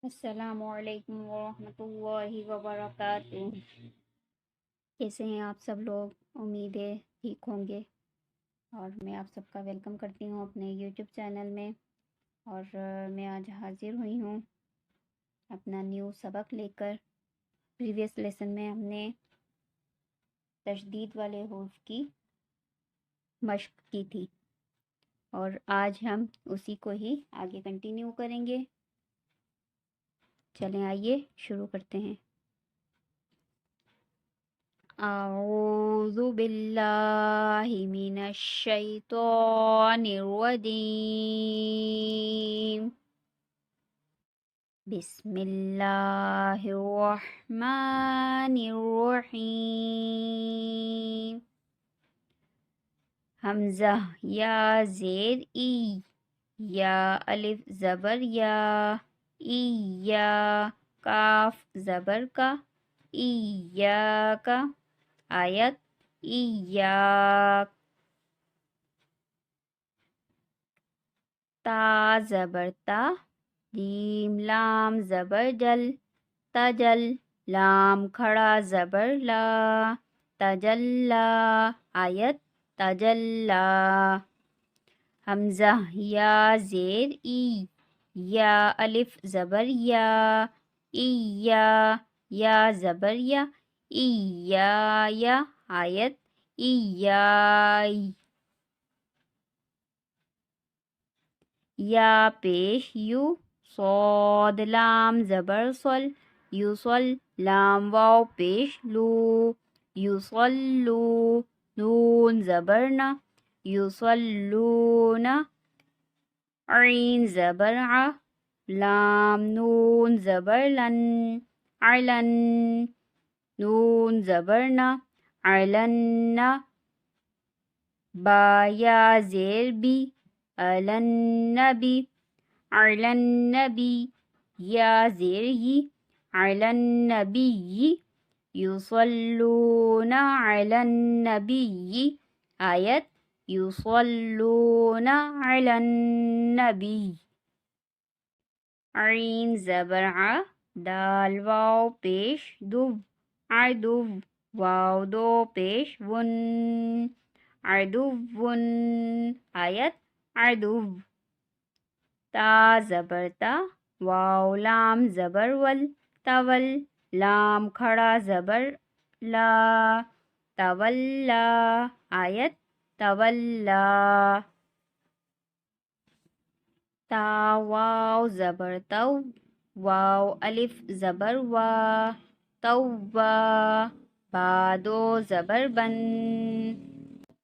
السلام علیکم ورحمۃ اللہ وبرکاتہ۔ کیسے ہیں آپ سب لوگ؟ امید ہے ٹھیک ہوں گے، اور میں آپ سب کا ویلکم کرتی ہوں اپنے یوٹیوب چینل میں۔ اور میں آج حاضر ہوئی ہوں اپنا نیو سبق لے کر۔ پریویس لیسن میں ہم نے تشدید والے حروف کی مشق کی تھی، اور آج ہم اسی کو ہی آگے کنٹینیو کریں گے۔ چلیں آئیے شروع کرتے ہیں۔ اعوذ باللہ من الشیطان الرجیم، بسم اللہ الرحمن الرحیم۔ حمزہ یا زیر ای، یا الف زبر یا، ای یا کاف زبر کا، ای یا کا آیت ایاک، تا زبر تا، جیم لام زبر جل، تجل، لام کھڑا زبر لا، تجلا آیت تجلا۔ حمزہ یا زیر ای، یا الف زبر یا، یا زبر یا، یا آیت ایائی۔ یا پیش یو، صاد لام زبر صل، یوصل، لام واو پیش لو، یوصلو، نون زبر نا، یوصلون، عین زبر ع، لام نون زبر لن، علن، نون زبر نا، علن، با یا زیر بی، النبی، علنبی، یا زیر یی، علنبی، یصلون علی النبی آیت یصلون علی النبی۔ عین زبر ع، دال واو پیش دو، عدو، واو دو پیش ون، عدون آیت عدو۔ تا زبر تا، واو لام زبر ول، تول، لام کھڑا زبر لا، تولا آیت تولا۔ تا واو زبر تو، واو الف زبر وا، توا، با دو زبر بن،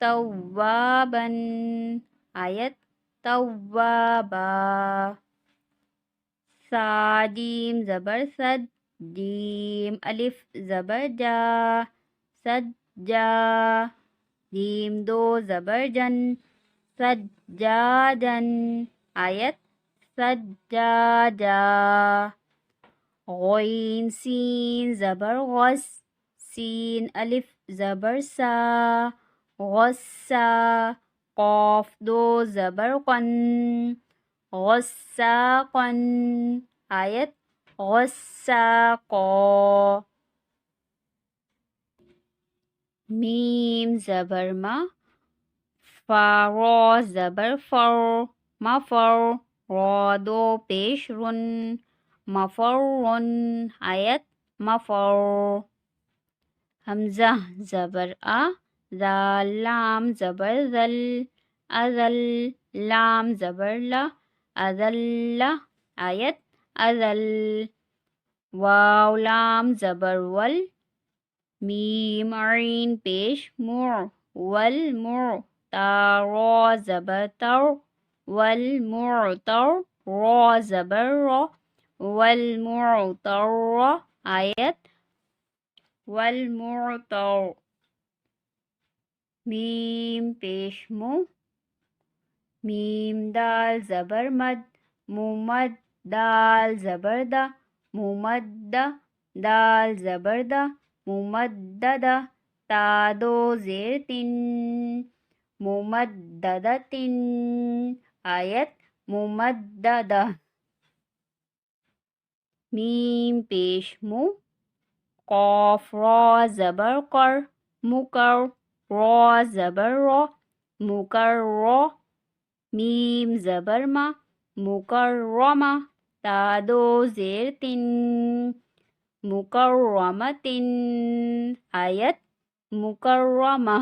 توابن آیت توابا۔ سا جیم زبر سد، جیم الف زبر جا، سجا، جیم دو زبر جن، سجاجن آیت سجاجا۔ غین سین زبر غس، سین الف زبر سا، غصا، قاف دو زبر قن، غساقن آیت غساقا۔ میم زبر ما، فا را زبر فر، مفر، را دو پیش رن، مفرن آیت مفر۔ حمزہ زبر آ، ذال لام زبر ذل، ازل، لام زبر لا، ازل آیت ازل۔ واو لام زبر ول، میم عین پیش مع، والمع، تا را زبر تر، والمعتر، را زبر را، والمعتر آیت والمعتر۔ میم پیش مو، میم دال زبر مد، ممد، دال زبر دا، ممد، دال زبر دا، ممددہ، تا دو زیر تن، ممددتن آیت ممددہ۔ میم پیش مو، قاف را زبر قر، مکر، را زبر را، مکر را، میم زبر ما، مکرمہ، تا دو زیر تن، مکرمتن، آیت مکرمہ.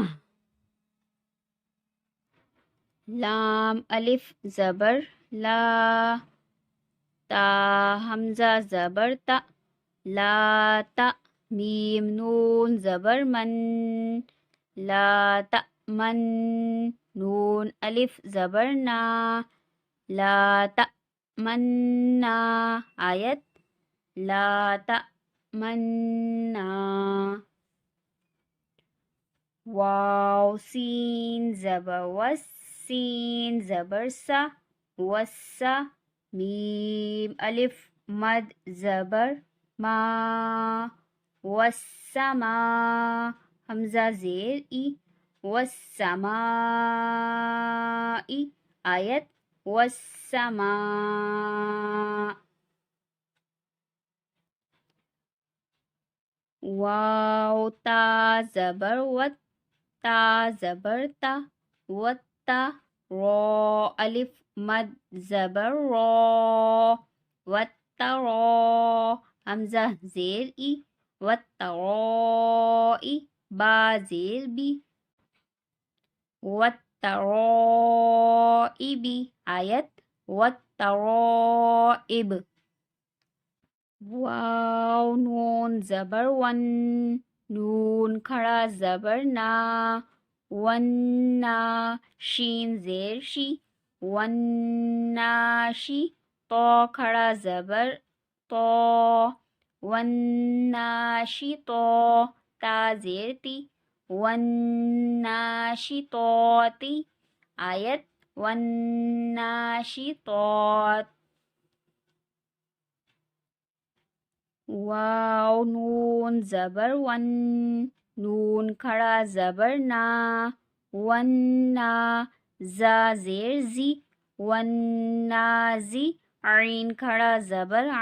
لام الف زبر لا، تا حمزہ زبر تا، لا تا، میم نون زبر من، لا تأمن، نون الف زبر نا، لا تأمنا، آیت لا تأمنا. واو سین زبر وس، سین زبر سا، وسا، میم الف مد زبر ما، والسما، حمزہ زیر ای، والسماء، آیت والسماء. واو تا زبر وت، تا زبر تا، وتا، را الف مد زبر را، وترا، حمزہ زیر ای، وترائی، با زیر بی، وترائبی، آیت وترائب. واو نون زبر ون، نون کھڑا زبر نا، ونا، شین زیر شی، وناشی، تو کھڑا زبر تو، وناشطو، تا زیر تی، وناشطوتی، آیت وناشطات. واو نون زبر ون، نون کھڑا زبر نا، ونا، زا زیر زی، ونازی، عین کھڑا زبر آ،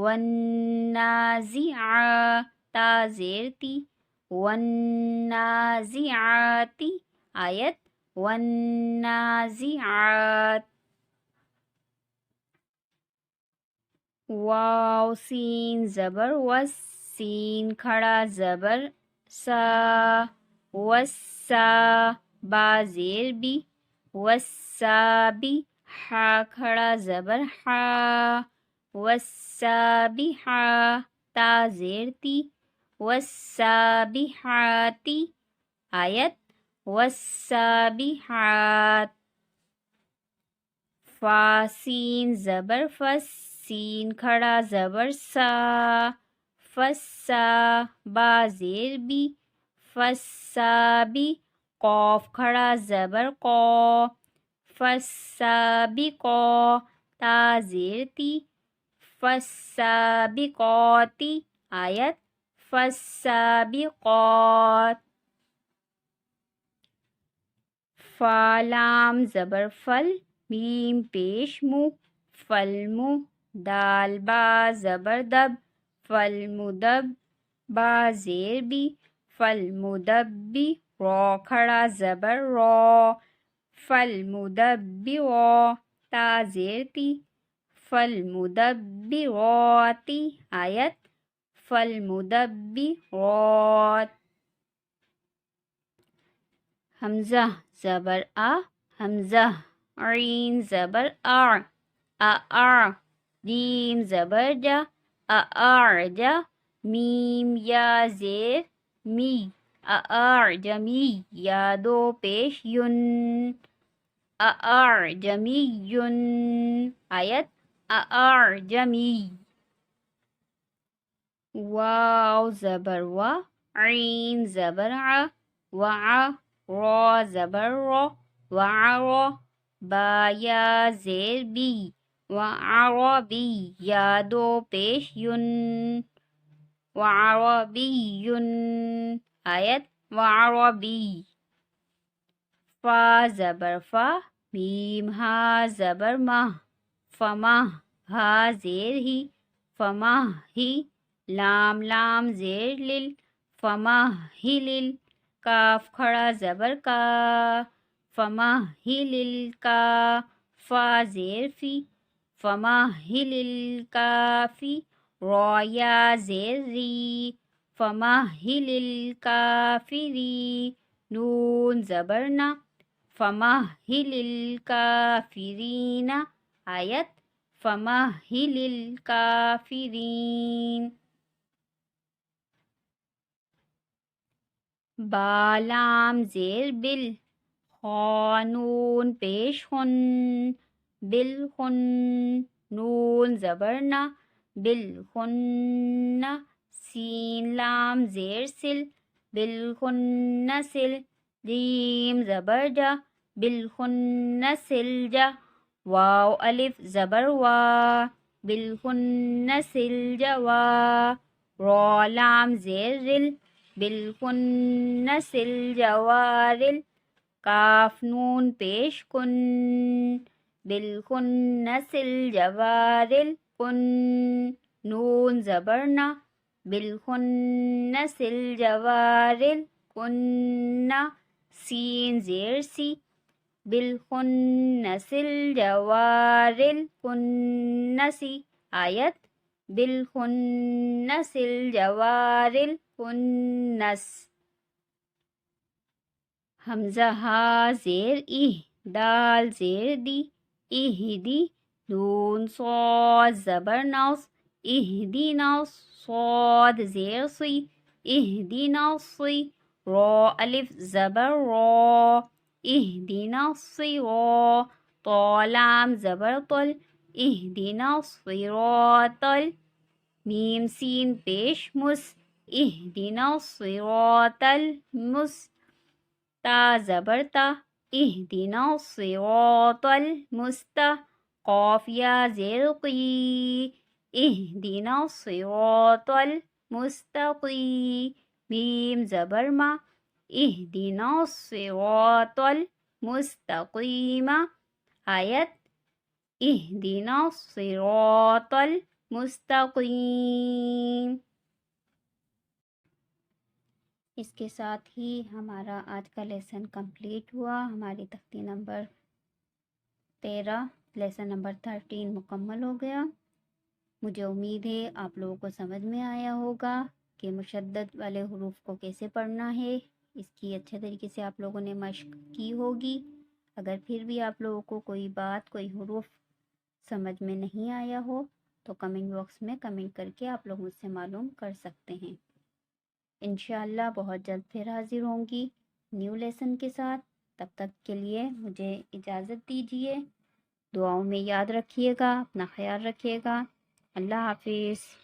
ونازعا، تا زیر تی، ونازعاتی، آیت ونازعات. واو سین زبر وس، سین کھڑا زبر سا، وسا، با زیر بی، وسابی، ہا کھڑا زبر ہا، وسابحا، تا زیر تی، وسابحاتی، آیت وسابحات. فا سین زبر فس، سین کھڑا زبر سا، فسا، با زیر بی، فسابی، قاف کھڑا زبر قو، فسابقو، تا زیر تی، فسابقوتی، آیت فسابقات. فا لام زبر فل، میم پیش مو، فلمو، دال با زبر دب، فلمدب، با زیر بی، فلمدبی، را کھڑا زبر را، فلمدبرا، تا زیر تی، فالمدبراتی، آیت فالمدبرات. حمزہ زبر آ، حمزہ، عین زبر آ، جیم زبر جا، اعرجا، میم یا زیر می، اعرجمی، یا دو پیش یون، اعرجمی، آیت اعرجمی. واو زبر وا، عین زبر ع، وع، را زبر را، وعرا، با یا زیر بی، وعربی، یا دو پیش یون، وعربی، آیت وعربی. فا زبر فا، میم ہا زبر مہ، فمہ، ہا زیر ہی، فمہی لام لام زیر لل فمہلل کاف کھڑا زبر کا فمہلل کا فا زیر فی فمہلل کافی را یا زیر ری فمہلل کافری نون زبر نا فمہلل کافرین آیت فمہلل کافرین با لام زیر بل خانون پیش خن بالخن نون زبر نا بالخن سین لام زیر سل بالخن سل جیم زبر جا بالخن سل جا واو الف زبر وا بالخن سل جا وا را لام زیر رل بالخن سل جوارل کاف نون پیش کن بالخن سل جوارل کن نون زبر نا بالخن سل جوارل کن سین زیر سی بالخن سل جوارل کنسی آیت بالخن سل جوارل کنس حمزہ ہا زیر دال زیر دی دی نون صاد زبر نوس اہدینا صاد زیر سی دی را الف زبر را اہدینا را طا لام زبر طل اہدینا صراط میم سین پیش مس اہدینا صراط المس تا زبر تا اہدینا صراط المستا قاف یا زیر قی اہدینا صراط المستقی میم زبر ما اہدینا صراط المستقیم آیت اہدینا صراط المستقیم۔ اس کے ساتھ ہی ہمارا آج کا لیسن کمپلیٹ ہوا۔ ہماری تختی نمبر 13 لیسن نمبر 13 مکمل ہو گیا۔ مجھے امید ہے آپ لوگوں کو سمجھ میں آیا ہوگا کہ مشدد والے حروف کو کیسے پڑھنا ہے۔ اس کی اچھے طریقے سے آپ لوگوں نے مشق کی ہوگی۔ اگر پھر بھی آپ لوگوں کو کوئی بات کوئی حروف سمجھ میں نہیں آیا ہو تو کمنٹ باکس میں کمنٹ کر کے آپ لوگ مجھ سے معلوم کر سکتے ہیں۔ انشاءاللہ بہت جلد پھر حاضر ہوں گی نیو لیسن کے ساتھ۔ تب تک کے لیے مجھے اجازت دیجیے۔ دعاؤں میں یاد رکھیے گا، اپنا خیال رکھیے گا۔ اللہ حافظ۔